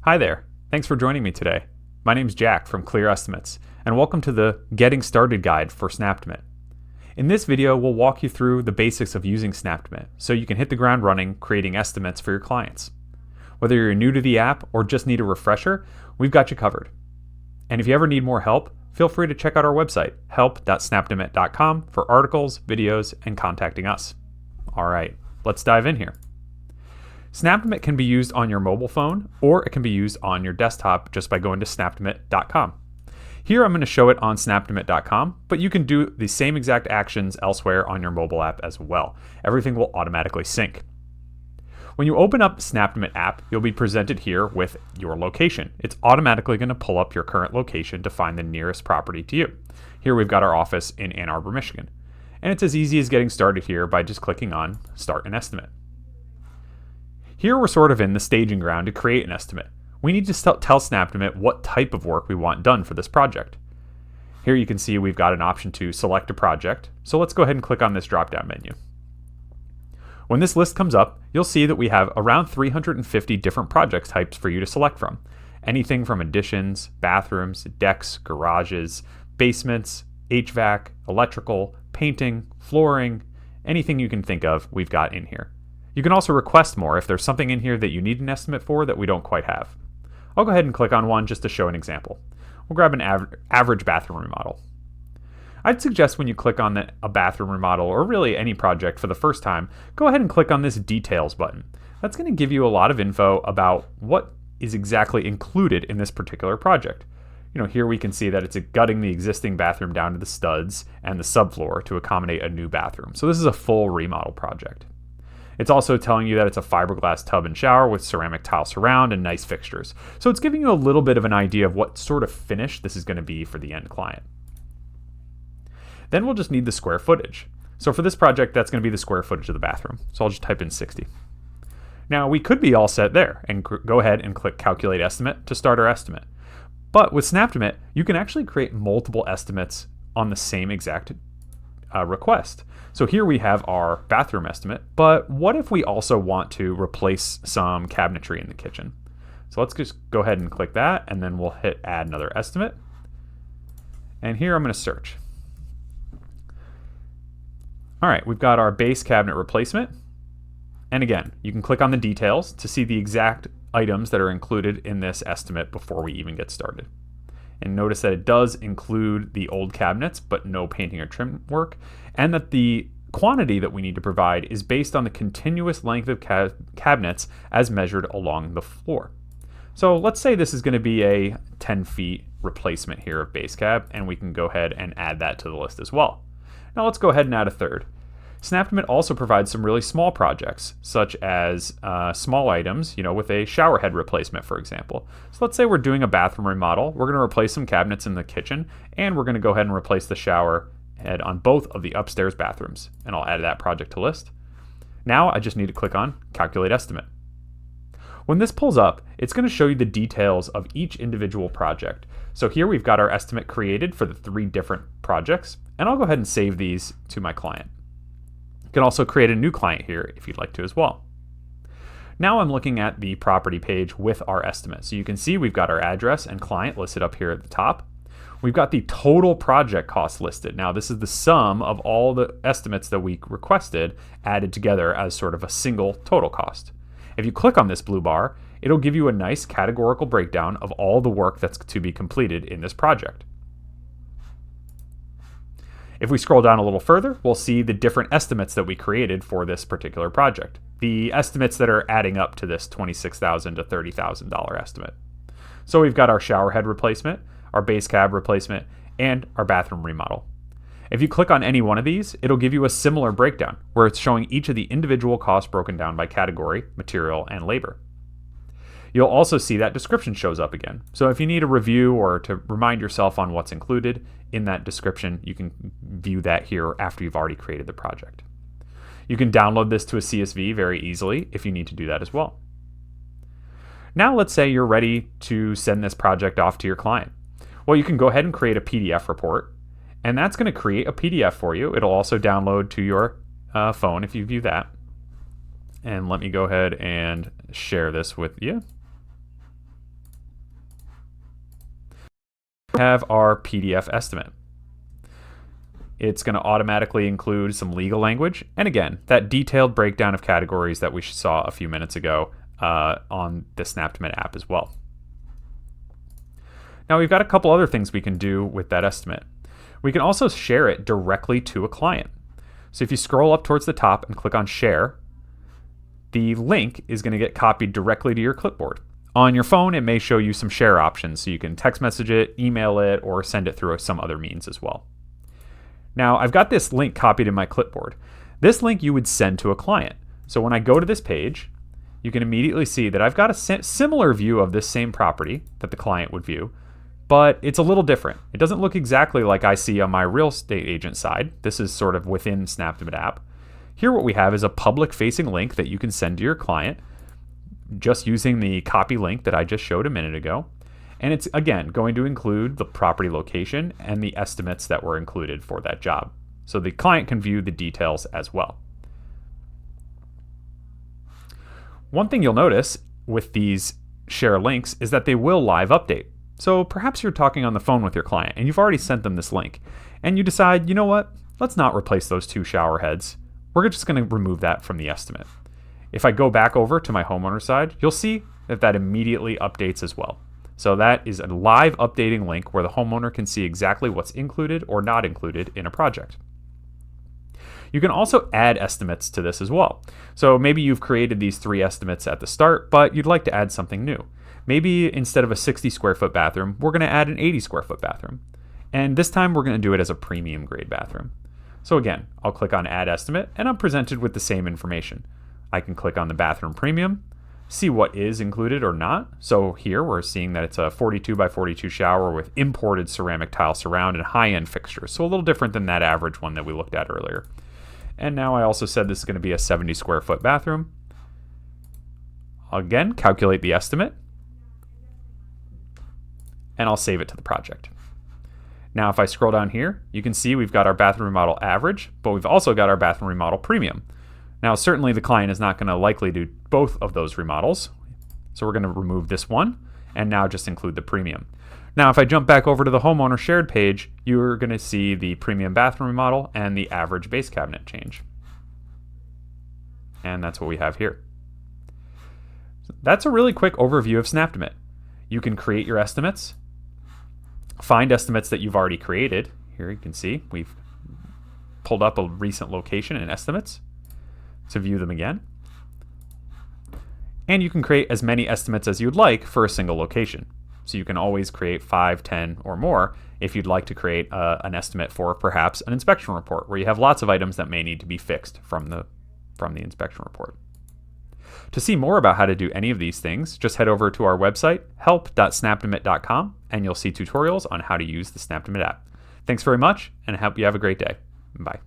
Hi there. Thanks for joining me today. My name's Jack from Clear Estimates, and welcome to the Getting Started Guide for Snaptimate. In this video, we'll walk you through the basics of using Snaptimate so you can hit the ground running creating estimates for your clients. Whether you're new to the app or just need a refresher, we've got you covered. And if you ever need more help, feel free to check out our website, help.snaptimate.com, for articles, videos, and contacting us. All right, let's dive in here. Snaptimate can be used on your mobile phone, or it can be used on your desktop just by going to snaptimate.com. Here I'm going to show it on snaptimate.com, but you can do the same exact actions elsewhere on your mobile app as well. Everything will automatically sync. When you open up Snaptimate app, you'll be presented here with your location. It's automatically going to pull up your current location to find the nearest property to you. Here we've got our office in Ann Arbor, Michigan. And it's as easy as getting started here by just clicking on Start an Estimate. Here we're sort of in the staging ground to create an estimate. We need to tell Snaptimate what type of work we want done for this project. Here you can see we've got an option to select a project, so let's go ahead and click on this drop-down menu. When this list comes up, you'll see that we have around 350 different project types for you to select from. Anything from additions, bathrooms, decks, garages, basements, HVAC, electrical, painting, flooring, anything you can think of, we've got in here. You can also request more if there's something in here that you need an estimate for that we don't quite have. I'll go ahead and click on one just to show an example. We'll grab an average bathroom remodel. I'd suggest when you click on a bathroom remodel, or really any project for the first time, go ahead and click on this Details button. That's going to give you a lot of info about what is exactly included in this particular project. Here we can see that it's gutting the existing bathroom down to the studs and the subfloor to accommodate a new bathroom. So this is a full remodel project. It's also telling you that it's a fiberglass tub and shower with ceramic tile surround and nice fixtures. So it's giving you a little bit of an idea of what sort of finish this is going to be for the end client. Then we'll just need the square footage. So for this project, that's going to be the square footage of the bathroom. So I'll just type in 60. Now we could be all set there and go ahead and click Calculate Estimate to start our estimate. But with Snaptimate, you can actually create multiple estimates on the same exact request. So here we have our bathroom estimate, but what if we also want to replace some cabinetry in the kitchen? So let's just go ahead and click that, and then we'll hit Add Another Estimate. And here I'm going to search. All right, we've got our base cabinet replacement. And again, you can click on the details to see the exact items that are included in this estimate before we even get started. And notice that it does include the old cabinets, but no painting or trim work, and that the quantity that we need to provide is based on the continuous length of cabinets as measured along the floor. So let's say this is going to be a 10 feet replacement here of base cab, and we can go ahead and add that to the list as well. Now let's go ahead and add a third. Snaptimate also provides some really small projects, such as small items, with a shower head replacement, for example. So let's say we're doing a bathroom remodel. We're going to replace some cabinets in the kitchen, and we're going to go ahead and replace the shower head on both of the upstairs bathrooms. And I'll add that project to list. Now I just need to click on Calculate Estimate. When this pulls up, it's going to show you the details of each individual project. So here we've got our estimate created for the 3 different projects, and I'll go ahead and save these to my client. You can also create a new client here if you'd like to as well. Now I'm looking at the property page with our estimate. So you can see we've got our address and client listed up here at the top. We've got the total project cost listed. Now this is the sum of all the estimates that we requested added together as sort of a single total cost. If you click on this blue bar, it'll give you a nice categorical breakdown of all the work that's to be completed in this project. If we scroll down a little further, we'll see the different estimates that we created for this particular project. The estimates that are adding up to this $26,000 to $30,000 estimate. So we've got our shower head replacement, our base cab replacement, and our bathroom remodel. If you click on any one of these, it'll give you a similar breakdown where it's showing each of the individual costs broken down by category, material, and labor. You'll also see that description shows up again. So if you need a review or to remind yourself on what's included in that description, you can view that here after you've already created the project. You can download this to a CSV very easily if you need to do that as well. Now let's say you're ready to send this project off to your client. Well, you can go ahead and create a PDF report, and that's going to create a PDF for you. It'll also download to your phone if you view that. And let me go ahead and share this with you. We have our PDF estimate. It's going to automatically include some legal language, and again, that detailed breakdown of categories that we saw a few minutes ago on the Snaptimate app as well. Now we've got a couple other things we can do with that estimate. We can also share it directly to a client. So if you scroll up towards the top and click on Share, the link is going to get copied directly to your clipboard. On your phone, it may show you some share options, so you can text message it, email it, or send it through some other means as well. Now, I've got this link copied in my clipboard. This link you would send to a client. So when I go to this page, you can immediately see that I've got a similar view of this same property that the client would view, but it's a little different. It doesn't look exactly like I see on my real estate agent side. This is sort of within Snaptimate app. Here what we have is a public-facing link that you can send to your client just using the copy link that I just showed a minute ago. And it's, again, going to include the property location and the estimates that were included for that job. So the client can view the details as well. One thing you'll notice with these share links is that they will live update. So perhaps you're talking on the phone with your client and you've already sent them this link. And you decide, you know what, let's not replace those 2 shower heads. We're just going to remove that from the estimate. If I go back over to my homeowner side, you'll see that that immediately updates as well. So that is a live updating link where the homeowner can see exactly what's included or not included in a project. You can also add estimates to this as well. So maybe you've created these 3 estimates at the start, but you'd like to add something new. Maybe instead of a 60 square foot bathroom, we're going to add an 80 square foot bathroom. And this time we're going to do it as a premium grade bathroom. So again, I'll click on Add Estimate and I'm presented with the same information. I can click on the bathroom premium, see what is included or not. So here we're seeing that it's a 42 by 42 shower with imported ceramic tile surround and high-end fixtures. So a little different than that average one that we looked at earlier. And now I also said this is going to be a 70 square foot bathroom. Again, calculate the estimate. And I'll save it to the project. Now if I scroll down here, you can see we've got our bathroom remodel average, but we've also got our bathroom remodel premium. Now certainly the client is not going to likely do both of those remodels, so we're going to remove this one and now just include the premium. Now if I jump back over to the homeowner shared page, you're going to see the premium bathroom remodel and the average base cabinet change. And that's what we have here. That's a really quick overview of Snaptimate. You can create your estimates, find estimates that you've already created. Here you can see we've pulled up a recent location and estimates to view them again. And you can create as many estimates as you'd like for a single location. So you can always create 5, 10, or more if you'd like to create an estimate for perhaps an inspection report where you have lots of items that may need to be fixed from the inspection report. To see more about how to do any of these things, just head over to our website, help.snaptimate.com, and you'll see tutorials on how to use the Snaptimate app. Thanks very much, and I hope you have a great day. Bye.